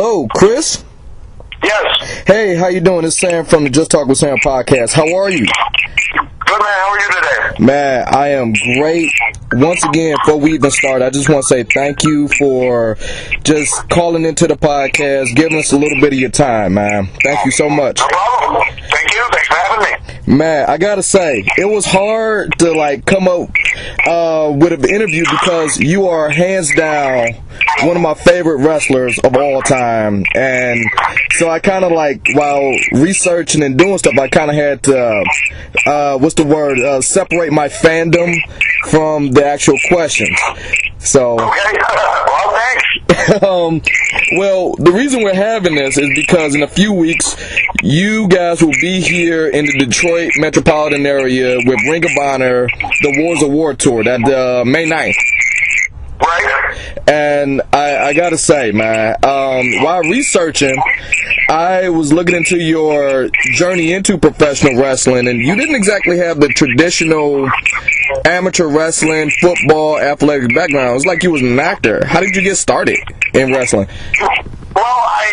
Hello, Chris? Yes. Hey, how you doing? It's Sam from the Just Talk with Sam podcast. How are you? Good, man. How are you today? Man, I am great. Once again, before we even start, I just want to say thank you for just calling into the podcast, giving us a little bit of your time, man. Thank you so much. No problem. Thank you. Thanks for having me. Man, I gotta say, it was hard to come up with an interview because you are hands down one of my favorite wrestlers of all time, and so I kind of while researching and doing stuff, I kind of had to separate my fandom from the actual questions. So okay. Well, thanks. Well, the reason we're having this is because in a few weeks, you guys will be here in the Detroit metropolitan area with Ring of Honor, the Wars of War tour, that May 9th. Right. And I gotta say, man, while researching, I was looking into your journey into professional wrestling, and you didn't exactly have the traditional amateur wrestling, football, athletic background. It was like you was an actor. How did you get started in wrestling? Well, I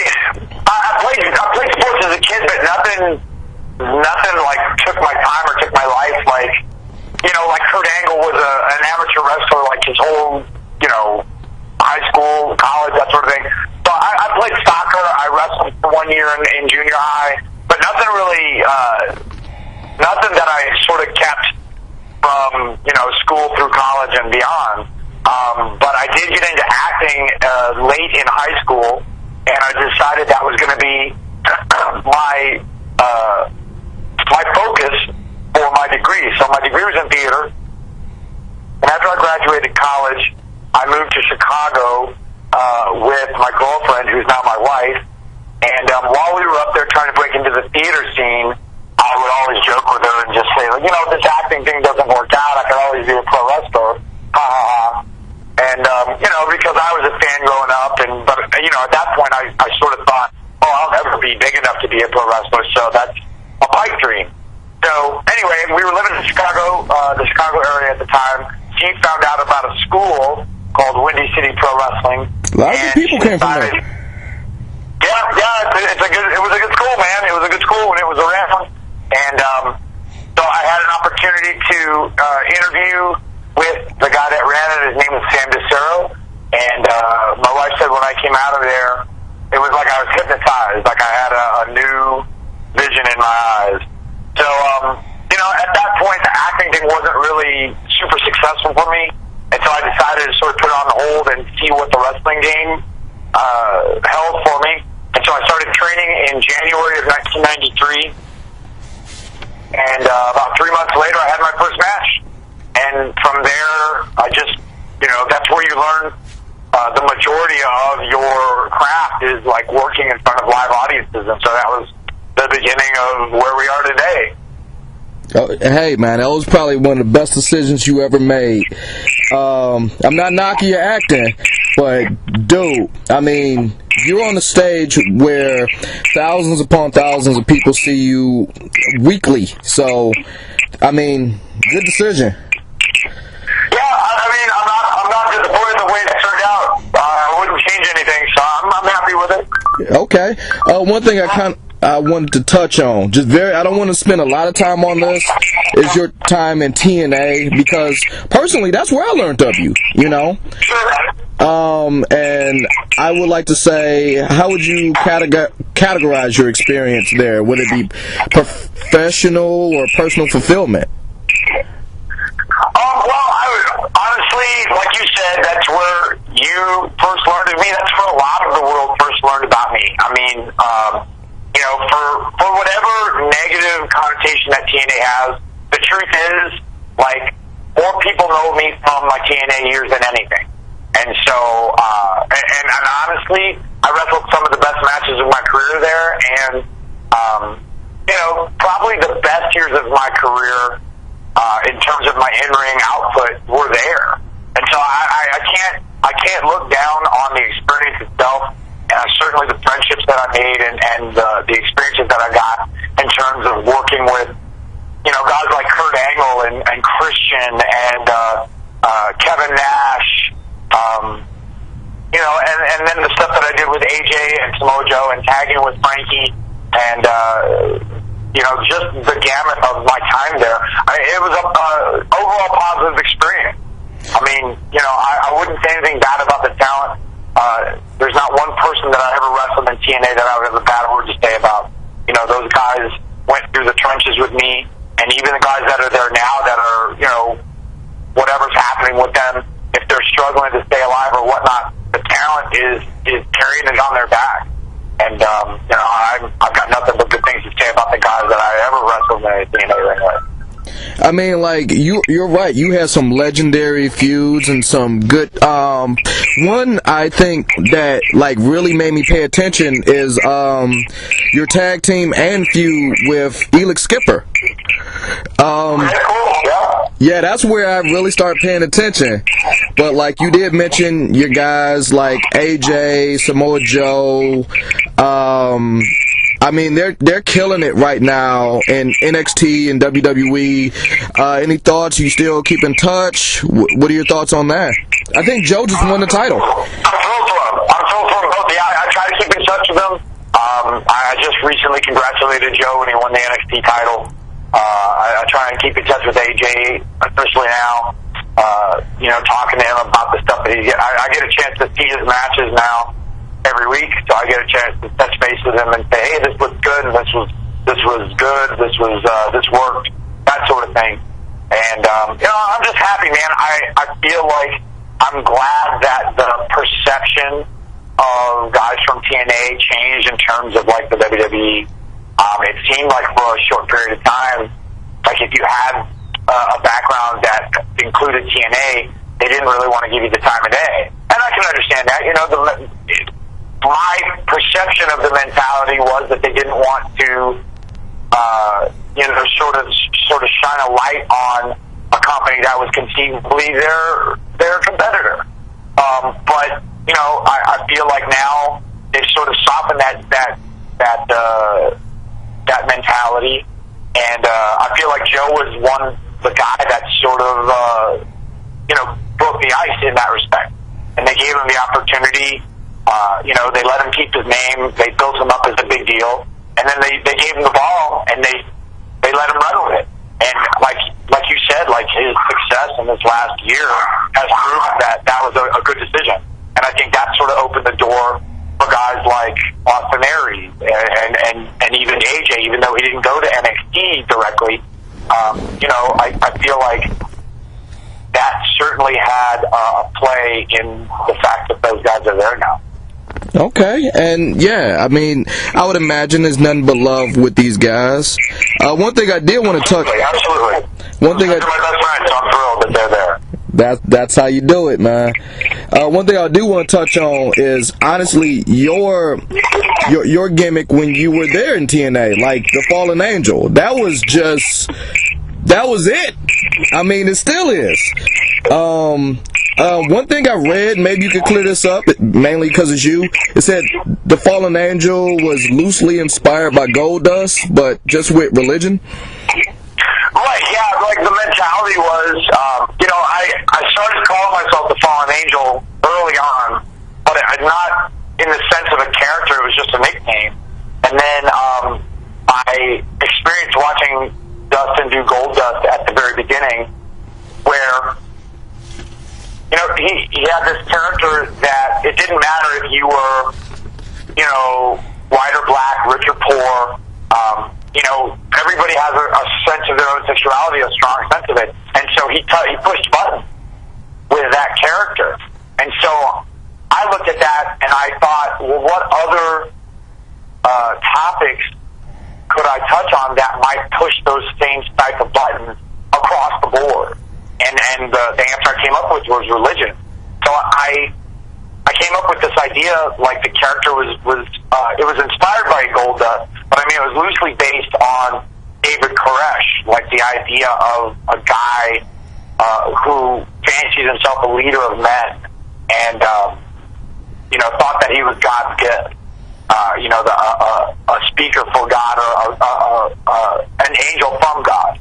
played sports as a kid, but nothing like took my time or took my life. Like Kurt Angle was an amateur wrestler, like his whole, high school, college, that sort of thing. So I played soccer. I wrestled for 1 year in junior high, but nothing really, nothing that I sort of kept from, school through college and beyond. But I did get into acting late in high school, and I decided that was going to be my focus for my degree. So my degree was in theater, and after I graduated college, I moved to Chicago with my girlfriend, who's now my wife, and while we were up there trying to break into the theater scene, I would always joke with her and just say, this acting thing doesn't work out, I could always be a pro wrestler, ha ha ha. And, because I was a fan growing up, but at that point I sort of thought, I'll never be big enough to be a pro wrestler, so that's a pipe dream. So, anyway, we were living in Chicago, the Chicago area at the time. She found out about a school called Windy City Pro Wrestling. A lot of people came from there. Yeah, it was a good school, man. It was a good school when it was around. And so I had an opportunity to interview with the guy that ran it. His name was Sam DeCero. And my wife said when I came out of there, it was like I was hypnotized, like I had a new vision in my eyes. So, at that point, the acting thing wasn't really super successful for me. And so I decided to sort of put it on hold and see what the wrestling game held for me. And so I started training in January of 1993. And about 3 months later, I had my first match. And from there, I just, that's where you learn the majority of your craft is like working in front of live audiences. And so that was the beginning of where we are today. Oh, hey, man, that was probably one of the best decisions you ever made. I'm not knocking your acting, but, dude, you're on the stage where thousands upon thousands of people see you weekly. So, good decision. Yeah, I'm not disappointed in the way it turned out. I wouldn't change anything, so I'm happy with it. Okay. One thing I wanted to touch on, I don't want to spend a lot of time on this, is your time in TNA, because personally, that's where I learned of you, and I would like to say, how would you categorize your experience there? Would it be professional or personal fulfillment? Well, I would, honestly, like you said, that's where you first learned of me. That's where a lot of the world first learned about me. For whatever negative connotation that TNA has, the truth is, more people know me from my TNA years than anything. And so, and honestly, I wrestled some of the best matches of my career there, and, probably the best years of my career, in terms of my in-ring output, were there. And so I can't look down on the experience itself. Certainly the friendships that I made and the experiences that I got in terms of working with, guys like Kurt Angle and Christian and Kevin Nash, you know, and then the stuff that I did with AJ and Samoa Joe and tagging with Frankie and, you know, just the gamut of my time there. It was an overall positive experience. I mean, you know, I wouldn't say anything bad about the talent. There's not one person that I ever wrestled in TNA that I would have a bad word to say about. You know, those guys went through the trenches with me, and even the guys that are there now that are, you know, whatever's happening with them, if they're struggling to stay alive or whatnot, the talent is carrying it on their back. And, you know, I've got nothing but good things to say about the guys that I ever wrestled in the TNA ring with. I mean, like, you're right. You had some legendary feuds and some good. One I think that like really made me pay attention is your tag team and feud with Elix Skipper. Yeah, that's where I really started paying attention. But like you did mention your guys like AJ, Samoa Joe. I mean, they're killing it right now in NXT and WWE. Any thoughts? You still keep in touch? What are your thoughts on that? I think Joe just won the title. I'm thrilled for him both. Yeah, I try to keep in touch with him. I just recently congratulated Joe when he won the NXT title. I try and keep in touch with AJ officially now. You know, talking to him about the stuff that he's getting. I get a chance to see his matches now every week, so I get a chance to touch base with him and say, hey, this looked good, and this was good, this worked, that sort of thing. And you know, I'm just happy, man. I feel like I'm glad that the perception of guys from TNA changed in terms of like the WWE. It seemed like for a short period of time, like if you had a background that included TNA, they didn't really want to give you the time of day. And I can understand that. You know, my perception of the mentality was that they didn't want to, you know, sort of shine a light on a company that was conceivably their competitor. But you know, I feel like now they've sort of softened that mentality, and I feel like Joe was the guy that sort of you know, broke the ice in that respect, and they gave him the opportunity. You know, they let him keep his name. They built him up as a big deal, and then they gave him the ball, and they let him run with it. And like you said, like his success in this last year has proven that was a good decision. And I think that sort of opened the door for guys like Austin Aries and even AJ, even though he didn't go to NXT directly. You know, I feel like that certainly had a play in the fact that those guys are there now. Okay, and yeah, I mean, I would imagine there's nothing but love with these guys. One thing I did want to touch. Absolutely. One thing my best friends, so I'm thrilled that they're there. That's how you do it, man. One thing I do want to touch on is honestly your gimmick when you were there in TNA, like the Fallen Angel. That was it. I mean, it still is. One thing I read, maybe you could clear this up, mainly because it's you. It said the Fallen Angel was loosely inspired by Goldust, but just with religion. Right, yeah, like the mentality was, you know, I started calling myself the Fallen Angel early on, but not in the sense of a character, it was just a nickname. And then I experienced watching Dustin do Goldust at the very beginning, where, you know, he had this character that it didn't matter if you were, you know, white or black, rich or poor. You know, everybody has a sense of their own sexuality, a strong sense of it. And so he pushed buttons with that character. And so I looked at that and I thought, well, what other topics could I touch on that might push those same type of buttons across the board? And the answer I came up with was religion. So I came up with this idea, like the character was it was inspired by Goldust, but I mean it was loosely based on David Koresh, like the idea of a guy who fancies himself a leader of men, and you know, thought that he was God's gift. You know, a speaker for God, or an angel from God.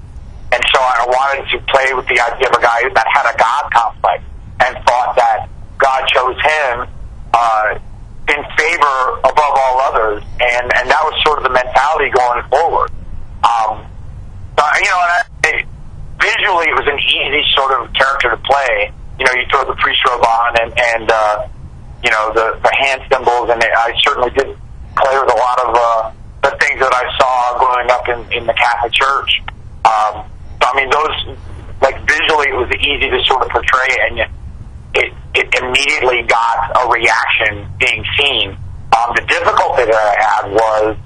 And so I wanted to play with the idea of a guy that had a God complex and thought that God chose him in favor above all others, and that was sort of the mentality going forward. Visually, it was an easy sort of character to play. You throw the priest robe on and the hand symbols, and I certainly did play with a lot of the things that I saw growing up in the Catholic Church. Those, visually, it was easy to sort of portray, and it immediately got a reaction being seen. The difficulty that I had was,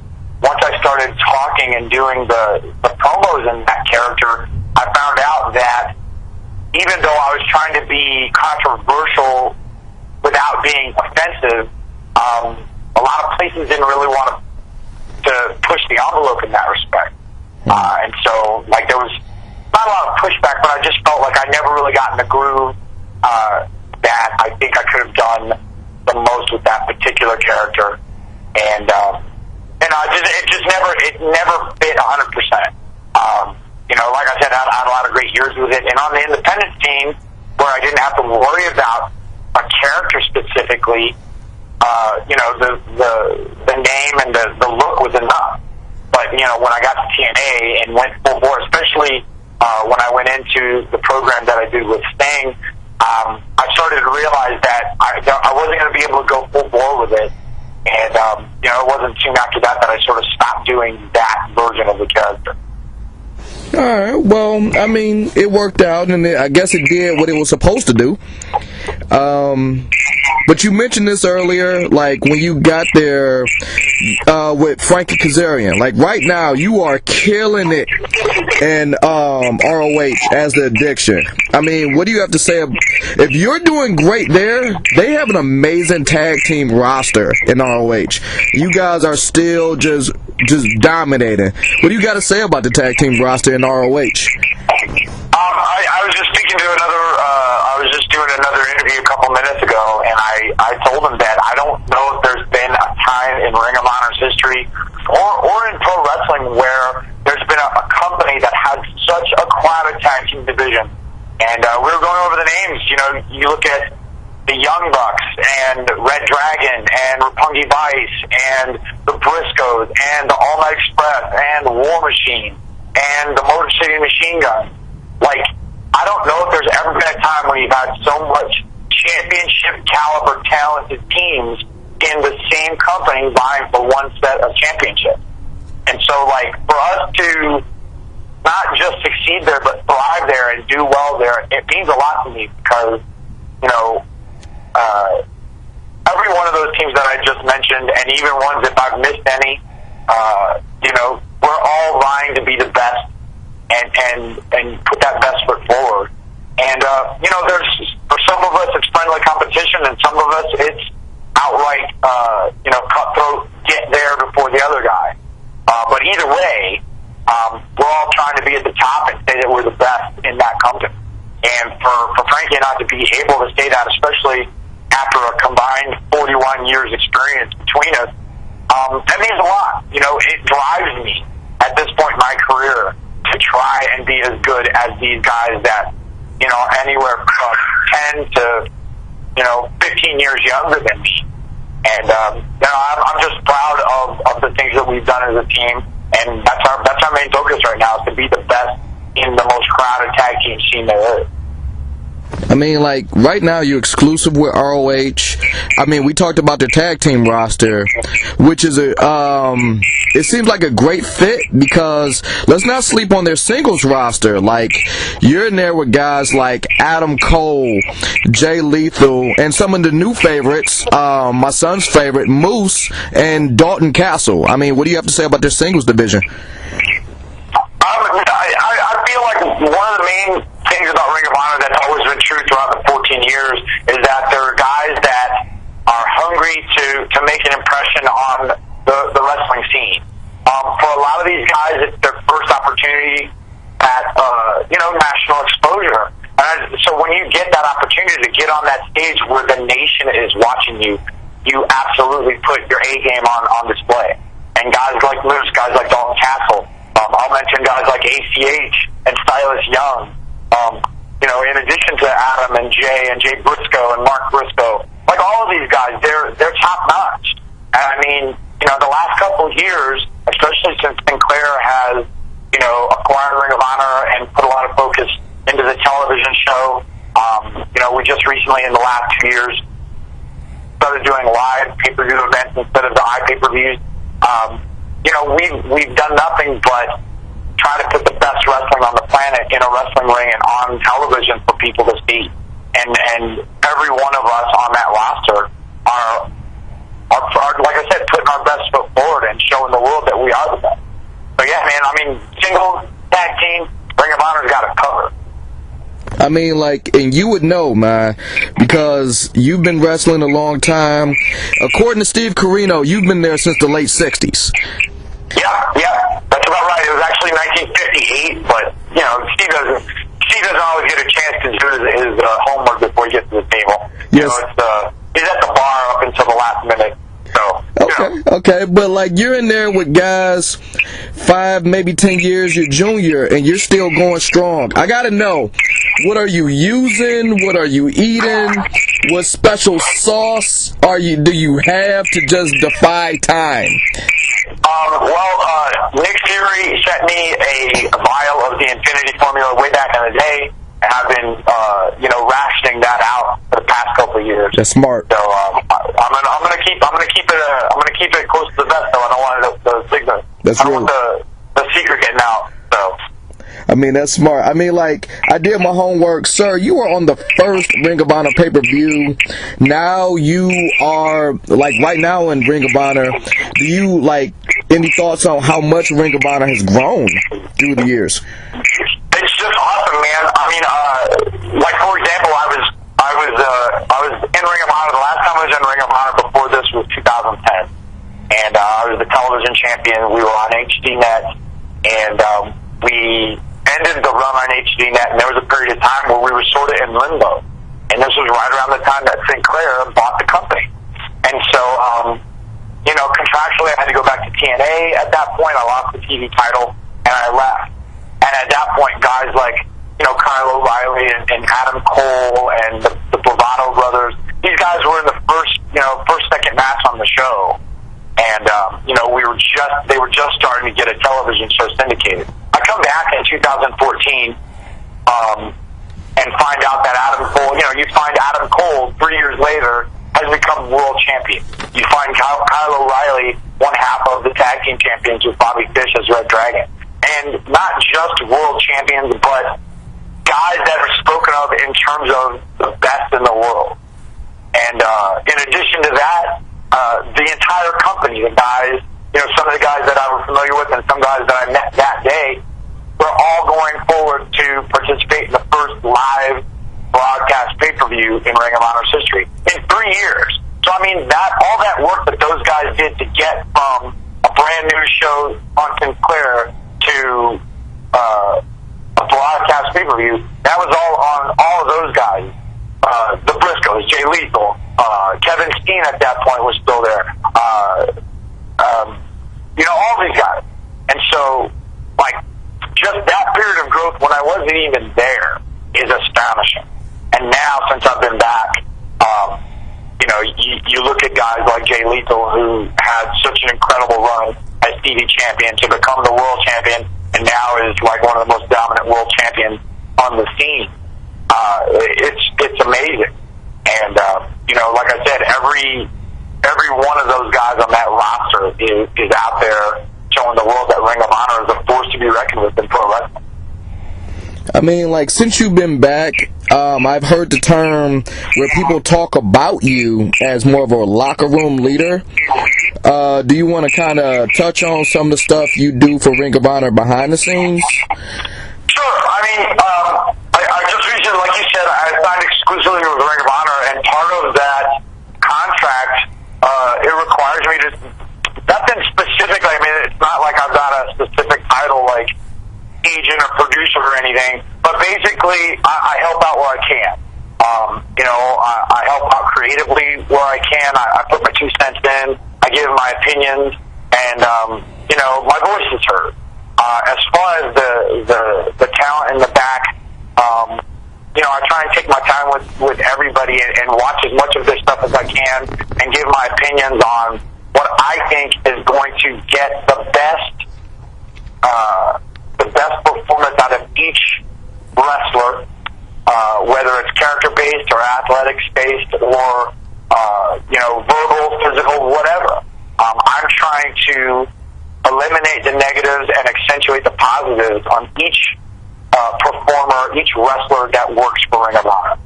once I started talking and doing the promos in that character, I found out that even though I was trying to be controversial without being offensive, a lot of places didn't really want to push the envelope in that respect. And so, there was not a lot of pushback, but I just felt like I never really got in the groove that I think I could have done the most with that particular character. And it never fit 100%. Like I said, I had a lot of great years with it. And on the independent scene, where I didn't have to worry about a character specifically, the name and the look was enough. But, when I got to TNA and went full bore, especially when I went into the program that I did with Sting, I started to realize that I wasn't going to be able to go full bore with it. And, it wasn't soon after that I sort of stopped doing that version of the character. All right. Well, it worked out, and I guess it did what it was supposed to do. But you mentioned this earlier, when you got there with Frankie Kazarian. Right now, you are killing it in ROH as the Addiction. What do you have to say? If you're doing great there, they have an amazing tag team roster in ROH. You guys are still just dominating. What do you got to say about the tag team roster in ROH? I was just speaking to I was just doing another interview a couple minutes ago, and I told him that I don't know if there's been a time in Ring of Honor's history or in pro wrestling where there's been a company that had such a crowded tag team division. And we were going over the names. You look at the Young Bucks and Red Dragon and Roppongi Vice and the Briscoes and the All Night Express and the War Machine and the Motor City Machine Gun. I don't know if there's ever been a time where you've had so much championship caliber talented teams in the same company vying for one set of championships. And so, for us to not just succeed there, but thrive there and do well there, it means a lot to me because, every one of those teams that I just mentioned, and even ones if I've missed any, we're all vying to be the best and put that best foot forward. And, there's, for some of us, it's friendly competition, and some of us, it's outright, cutthroat, get there before the other guy. But either way, we're all trying to be at the top and say that we're the best in that company. And for Frankie and I to be able to say that, especially after a combined 41 years experience between us, that means a lot. It drives me at this point in my career to try and be as good as these guys that, anywhere from 10 to, 15 years younger than me. And, I'm just proud of the things that we've done as a team. And that's our main focus right now, is to be the best in the most crowded tag team scene there is. Right now you're exclusive with ROH. We talked about the tag team roster, which is it seems like a great fit because let's not sleep on their singles roster. You're in there with guys like Adam Cole, Jay Lethal, and some of the new favorites, my son's favorite, Moose, and Dalton Castle. What do you have to say about their singles division? I feel like one of the main things about Ring of Honor that's always been true throughout the 14 years is that there are guys that are hungry to make an impression on the wrestling scene. For a lot of these guys, it's their first opportunity at national exposure. And so when you get that opportunity to get on that stage where the nation is watching you, you absolutely put your A game on display. And guys like Moose, guys like Dalton Castle, I'll mention guys like ACH and Silas Young. In addition to Adam and Jay Briscoe and Mark Briscoe, like all of these guys, they're top notch. And I mean, the last couple of years, especially since Sinclair has, acquired Ring of Honor and put a lot of focus into the television show. We just recently, in the last 2 years, started doing live pay-per-view events instead of the iPay-per-views. We've done nothing but try to put the best wrestling on the planet in a wrestling ring and on television for people to see. And every one of us on that roster are, like I said, putting our best foot forward and showing the world that we are the best. So yeah, man, I mean, singles, tag team, Ring of Honor's got it covered. I mean, and you would know, man, because you've been wrestling a long time. According to Steve Corino, you've been there since the late 60s. Yeah, that's about right. It was actually 1958, but, Steve doesn't always get a chance to do his homework before he gets to the table. Yes. He's at the bar up until the last minute. So, Okay, but you're in there with guys 5, maybe 10 years your junior, and you're still going strong. I gotta know, what are you using? What are you eating? What special sauce do you have to just defy time? Nick Fury sent me a vial of the Infinity Formula way back in the day, and I've been, rationing that out for the past couple of years. That's smart. So I'm gonna keep it close to the vest, though. I don't want the signal. I don't want the secret getting out. So. I mean, that's smart. I mean, I did my homework. Sir, you were on the first Ring of Honor pay-per-view. Now you are, right now in Ring of Honor. Do you, any thoughts on how much Ring of Honor has grown through the years? It's just awesome, man. I mean, for example, I was in Ring of Honor. The last time I was in Ring of Honor before this was 2010. And I was the television champion. We were on HDNet. And we ended the run on HDNet, and there was a period of time where we were sort of in limbo. And this was right around the time that Sinclair bought the company. And so, contractually, I had to go back to TNA at that point. I lost the TV title, and I left. And at that point, guys like, Kyle O'Reilly and Adam Cole and the Bravado brothers, these guys were in the second match on the show. And, they were just starting to get a television show syndicated. I come back in 2014 and find out that Adam Cole, you find Adam Cole 3 years later has become world champion. You find Kyle O'Reilly, one half of the tag team champions with Bobby Fish as Red Dragon. And not just world champions, but guys that are spoken of in terms of the best in the world. And in addition to that, the entire company, the guys, some of the guys that I was familiar with and some guys that I met that day, were all going forward to participate in the first live broadcast pay-per-view in Ring of Honor's history in 3 years. So, I mean, all that work that those guys did to get from a brand new show on Sinclair to a broadcast pay-per-view, that was all on all of those guys. The Briscoes, Jay Lethal, Kevin Steen at that point was still there. All these guys. And so, just that period of growth when I wasn't even there is astonishing. And now, since I've been back, you look at guys like Jay Lethal, who had such an incredible run as TV champion to become the world champion, and now is one of the most dominant world champions on the scene. It's amazing. And, like I said, every one of those guys on that roster is out there showing the world that Ring of Honor is a force to be reckoned with in pro wrestling. I mean, since you've been back, I've heard the term where people talk about you as more of a locker room leader. Do you want to kind of touch on some of the stuff you do for Ring of Honor behind the scenes? Sure. I mean, I just recently, like you said, I signed exclusively with Ring of Honor, and part of that contract, it requires me to, nothing specific, I mean, it's not like I've got a specific title like agent or producer or anything, but basically, I help out where I can. I help out creatively where I can. I put my 2 cents in. I give my opinions, and my voice is heard. As far as the talent in the back, I try and take my time with everybody and watch as much of this stuff as I can and give my opinions on what I think is going to get the best performance out of each wrestler, whether it's character-based or athletics-based or, verbal, physical, whatever. I'm trying to eliminate the negatives and accentuate the positives on each performer, each wrestler that works for Ring of Honor.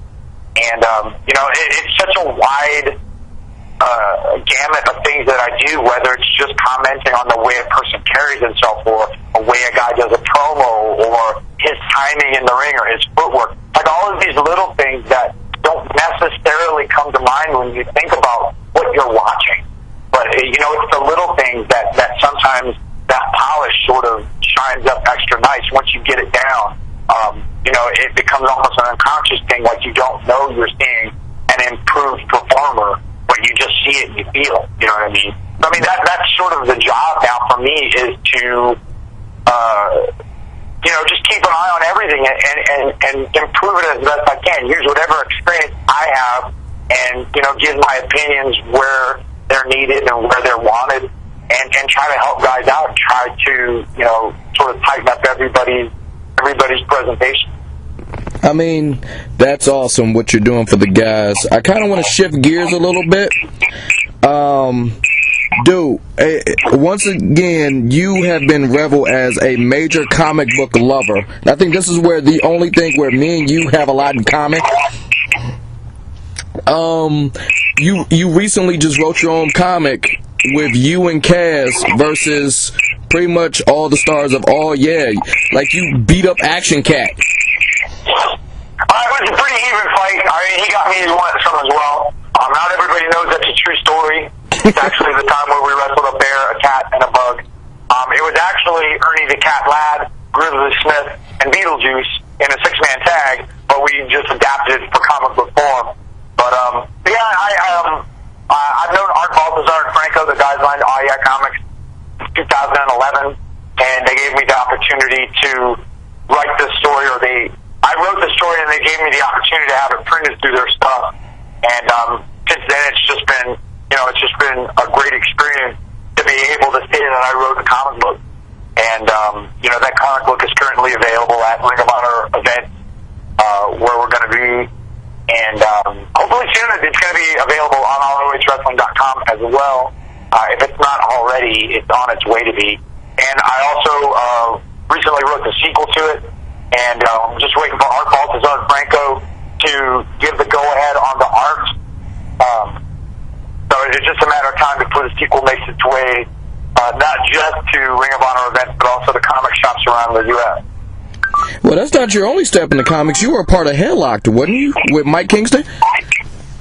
And, it's such a wide gamut of things that I do, whether it's just commenting on the way a person carries himself or the way a guy does a promo or his timing in the ring or his footwork. Like all of these little things that don't necessarily come to mind when you think about what you're watching. But, it's the little things that sometimes that polish sort of shines up extra nice once you get it down. It becomes almost an unconscious thing, like you don't know you're seeing an improved performer, but you just see it and you feel it. You know what I mean? So, that's sort of the job now for me is to, just keep an eye on everything and improve it as best I can. Use whatever experience I have and, give my opinions where they're needed and where they're wanted and try to help guys out and try to, sort of tighten up everybody's presentation. That's awesome what you're doing for the guys. I kind of want to shift gears a little bit. Dude, once again, you have been reveled as a major comic book lover. And I think this is where the only thing where me and you have a lot in common. You recently just wrote your own comic with you and Kaz versus pretty much all the stars of All Yeah. Like you beat up Action Cat. It was a pretty even fight. He got me some as well. Not everybody knows that's a true story. It's actually the time where we wrestled a bear, a cat, and a bug. It was actually Ernie the Cat Lad, Grizzly Smith, and Beetlejuice in a 6-man tag, but we just adapted it for comic book form. But I've known Art Baltazar and Franco, the guys behind All Yeah Comics, 2011, and they gave me the opportunity to write this story, I wrote the story and they gave me the opportunity to have it printed through their stuff. And since then, it's just been a great experience to be able to say that I wrote the comic book. And that comic book is currently available at Ring of Honor events where we're going to be. And hopefully soon it's going to be available on ROHWrestling.com as well. If it's not already, it's on its way to be. And I also recently wrote the sequel to it. And just waiting for Art Baltazar and Franco to give the go-ahead on the art. So it's just a matter of time before the sequel makes its way, not just to Ring of Honor events, but also the comic shops around the U.S. Well, that's not your only step in the comics. You were a part of Headlocked, wasn't you, with Mike Kingston?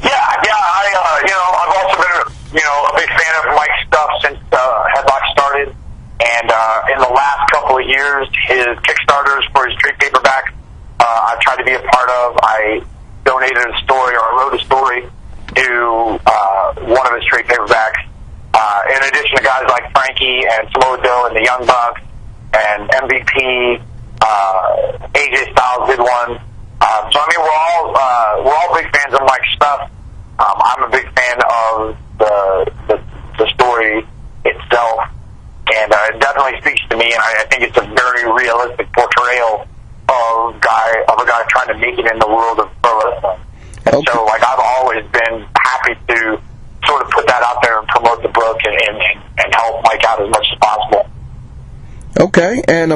Yeah. I've also been, a big fan of Mike's stuff since Headlocked started. And in the last couple of years, his Kickstarters for his trade paperback, I've tried to be a part of. I donated a story, or I wrote a story to one of his trade paperbacks. In addition to guys like Frankie and Samoa Joe and the Young Bucks and MVP, AJ Styles did one. So we're all big fans of Mike's stuff. I'm a big fan of the story itself. And it definitely speaks to me, and I think it's a very realistic portrayal of a guy trying to make it in the world of pro wrestling. And okay. So, I've always been happy to sort of put that out there and promote the book and help Mike out as much as possible. Okay, and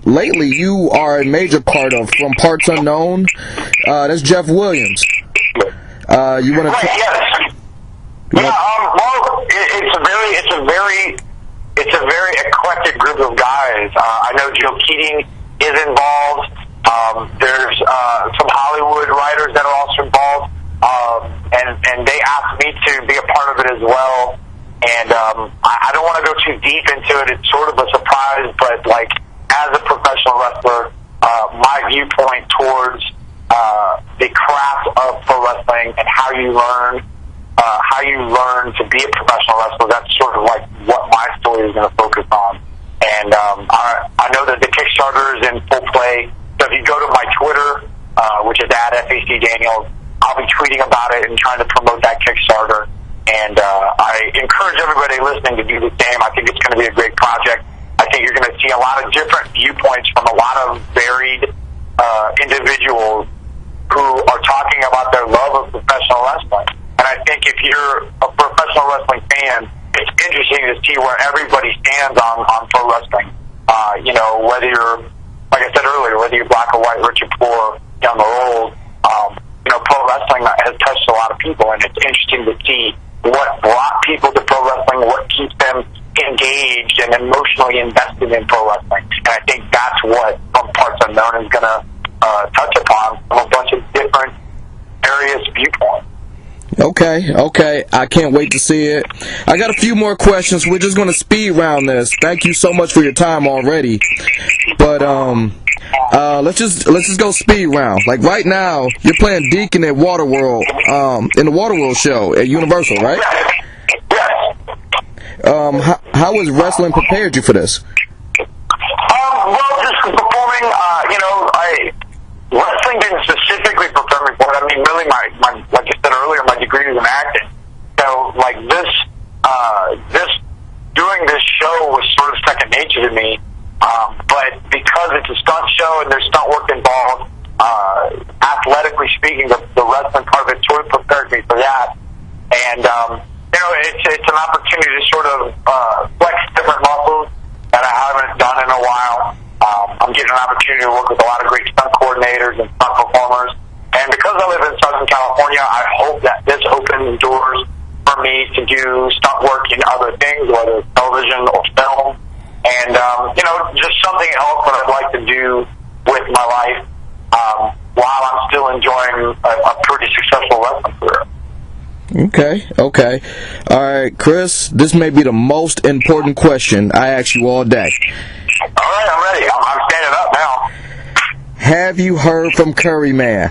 lately you are a major part of From Parts Unknown. That's Jeff Williams. You want to? Right, yes. Well, it's a very eclectic group of guys. I know Joe Keating is involved. There's some Hollywood writers that are also involved, and they asked me to be a part of it as well. And I don't want to go too deep into it. It's sort of a surprise, but as a professional wrestler, my viewpoint towards the craft of pro wrestling and how you learn to be a professional wrestler, that's sort of what my story is going to focus on. And I know that the Kickstarter is in full play. So if you go to my Twitter, which is at FAC Daniels. I'll be tweeting about it and trying to promote that Kickstarter. And I encourage everybody listening to do the same. I think it's going to be a great project. I think you're going to see a lot of different viewpoints from a lot of varied individuals who are talking about their love of professional wrestling. And I think if you're a professional wrestling fan, it's interesting to see where everybody stands on pro wrestling. You know, whether you're, like I said earlier, whether you're black or white, rich or poor, young or old, you know, pro wrestling has touched a lot of people, and it's interesting to see what brought people to pro wrestling, what keeps them engaged and emotionally invested in pro wrestling. And I think that's what From Parts Unknown is going to touch upon from a bunch of different various viewpoints. Okay. I can't wait to see it. I got a few more questions. We're just going to speed round this. Thank you so much for your time already. But let's just go speed round. Like right now, you're playing Deacon at Waterworld, in the Waterworld show at Universal, right? Yes. How has wrestling prepared you for this? Well, just performing, you know, wrestling didn't specifically prepare me for it. I mean, really, my like I said earlier, my degree is in acting. So, like doing this show was sort of second nature to me. But because it's a stunt show and there's stunt work involved, athletically speaking, the wrestling part of it sort of prepared me for that. And you know, it's an opportunity to sort of flex different muscles that I haven't done in a while. I'm getting an opportunity to work with a lot of great stunt coordinators and stunt performers. And because I live in Southern California, I hope that this opens doors for me to do stunt work in other things, whether it's television or film. And, you know, just something else that I'd like to do with my life while I'm still enjoying a pretty successful wrestling career. Okay. All right, Chris, this may be the most important question I ask you all day. All right, I'm ready. I'm standing up now. Have you heard from Curry Man?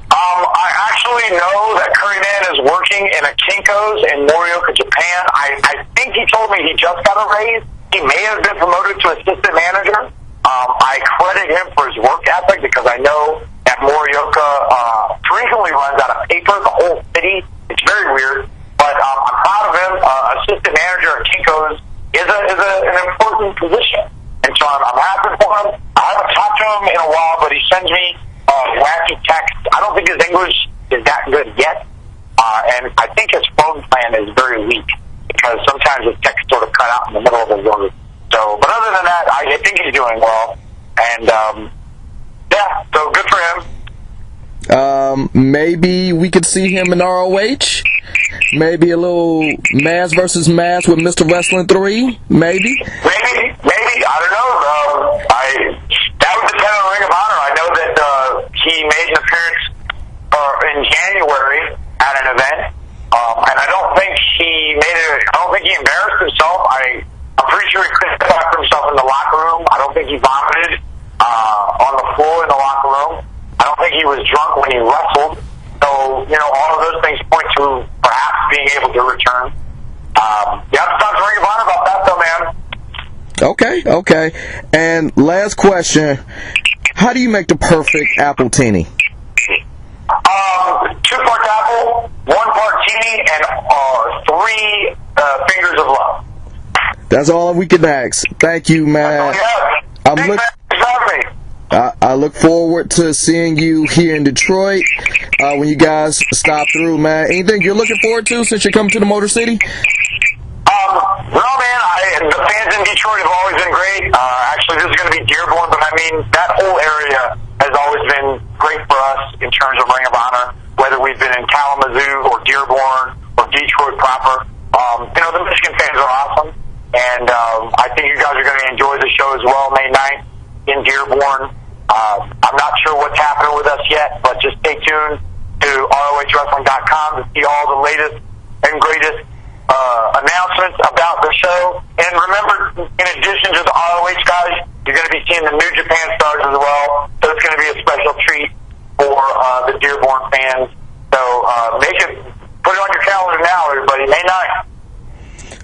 I actually know that Curry Man is working in a Kinko's in Morioka, Japan. I think he told me he just got a raise. He may have been promoted to assistant manager. I credit him for his work ethic because I know that Morioka frequently runs out of paper, the whole city. It's very weird, but I'm proud of him. Assistant manager at Kinko's is an important position, and so I'm happy for him. I haven't talked to him in a while, but he sends me wacky texts. I don't think his English is that good yet, and I think his phone plan is very weak because sometimes his text sort of cut out in the middle of the word. So, but other than that, I think he's doing well, and yeah, so good for him. Maybe we could see him in ROH. Maybe a little Mass versus Mass with Mr. Wrestling 3. Maybe. I don't know. That would depend on Ring of Honor. I know that he made an appearance in January at an event, and I don't think he embarrassed himself. I'm pretty sure he couldn't talk for himself in the locker room. I don't think he vomited on the floor in the locker room. I don't think he was drunk when he wrestled. So, you know, all of those things point to perhaps being able to return. You have to talk to Ring of Honor about that, though, man. Okay. And last question. How do you make the perfect apple teeny? 2 parts apple, 1 part teeny, and 3 fingers of love. That's all we can ask. Thank you, man. I look forward to seeing you here in Detroit when you guys stop through, man. Anything you're looking forward to since you're coming to the Motor City? No, man. The fans in Detroit have always been great. Actually, this is going to be Dearborn, but I mean, that whole area has always been great for us in terms of Ring of Honor, whether we've been in Kalamazoo or Dearborn or Detroit proper. You know, the Michigan fans are awesome, and I think you guys are going to enjoy the show as well May 9th in Dearborn. I'm not sure what's happening with us yet, but just stay tuned to ROHWrestling.com to see all the latest and greatest announcements about the show. And remember, in addition to the ROH guys, you're going to be seeing the New Japan stars as well. So it's going to be a special treat for the Dearborn fans. So put it on your calendar now, everybody. May 9th.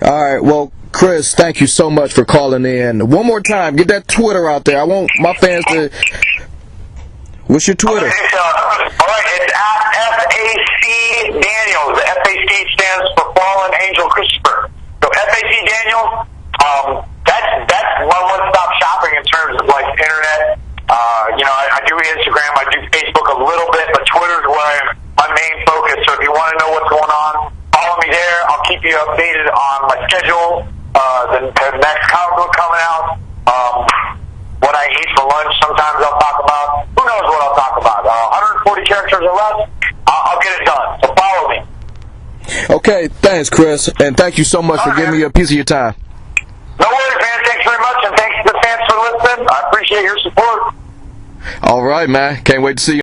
All right. Well, Chris, thank you so much for calling in. One more time, get that Twitter out there. I want my fans to. What's your Twitter? It's, all right, it's at FAC Daniels. The FAC stands for Fallen Angel Christopher. So FAC Daniels, that's my one-stop shopping in terms of like internet. I do Instagram, I do Facebook a little bit, but Twitter's where my main focus. So if you want to know what's going on, follow me there. I'll keep you updated on my schedule, the next comic book coming out, what I eat for lunch. Sometimes I'll talk about, who knows what I'll talk about, 140 characters or less, I'll get it done. So follow me. Okay, thanks, Chris, and thank you so much for giving me a piece of your time. No worries, man. Thanks very much, and thanks to the fans for listening. I appreciate your support. All right, man. Can't wait to see you.